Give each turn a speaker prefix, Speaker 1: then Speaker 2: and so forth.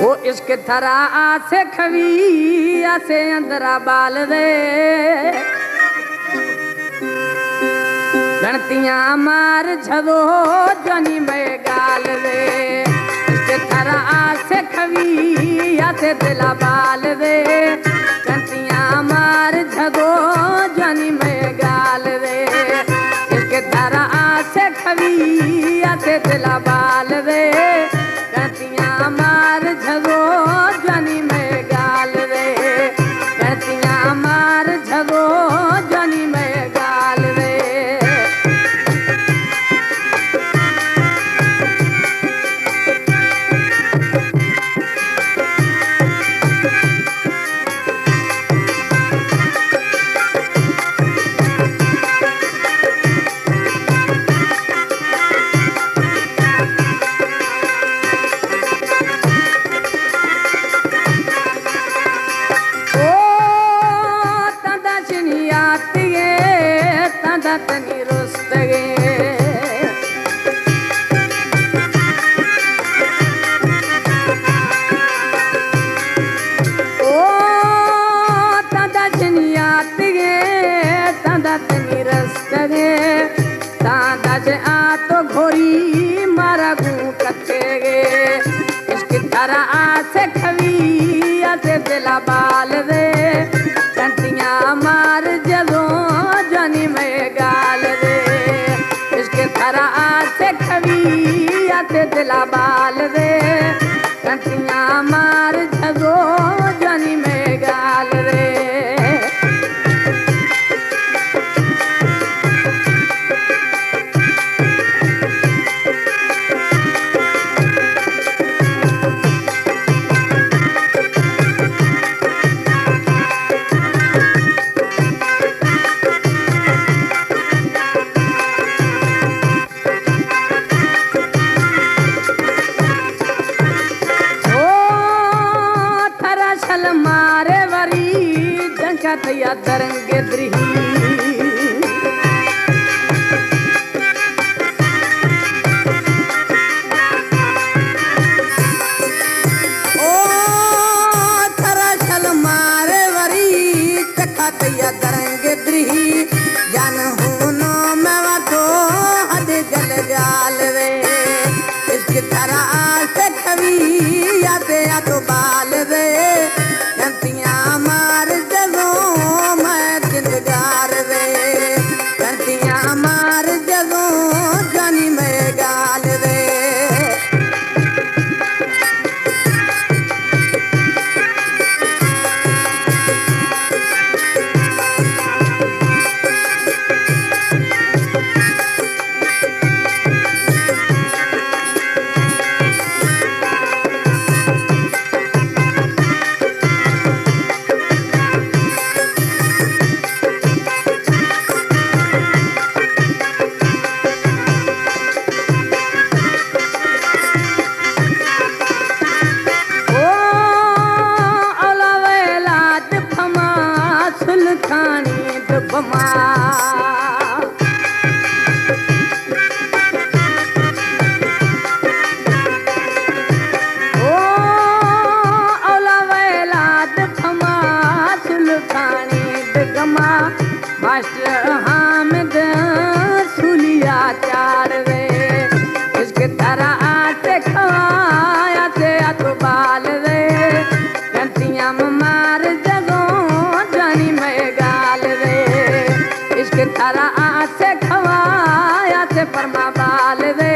Speaker 1: वो इश्क थरा आसे खवी आसे अंदरा बाल दे गणतियां मार झदो जनी में गाल दे इश्क थरा आसे खवी आसे दिला बाल दे गणतियां मार झदो जनी में गाल दे इश्क थरा आसे खवी आसे दिला बाल दे गणतियां मार झगो जनी में गाल रे गणतियां मार झगो जनी में गाल रे तनी रुस्तगे ओ तदा जनियातगे तदा तनी रुस्तगे तदा जे आ तो घोरी मारा गू कथेगे इसकी तरह आसे खवी आसे दिला बाल दे कंटियां मार जदों जनी में गाल दे इसके थरा आसे खवी आते दिला बाल दे कंटियां मार झगो जनी में गाल दे मारे वरी जंका तैया दरंगे द्रिही ओ थरा छल मारे वरी जंका तैया दरंगे द्रिही जान होनो मैं वातो हद जल जाल रे इसकी तरह से खवी आते या तो बाल रे गंतियां मार जगो मैं दिलदार रे गंतियां मार जगो जानी में गाल रे खानी दुबमा ओ औला वेला दुबमा सुलखानी दुगमा मास्टर हामिद सुलिया चार रे इसके तरह आते खवाया ते तो बाल रे गंतियां मार जगो जानी में गाल रे इसके तरह आसे खवाया से परमा बाल रे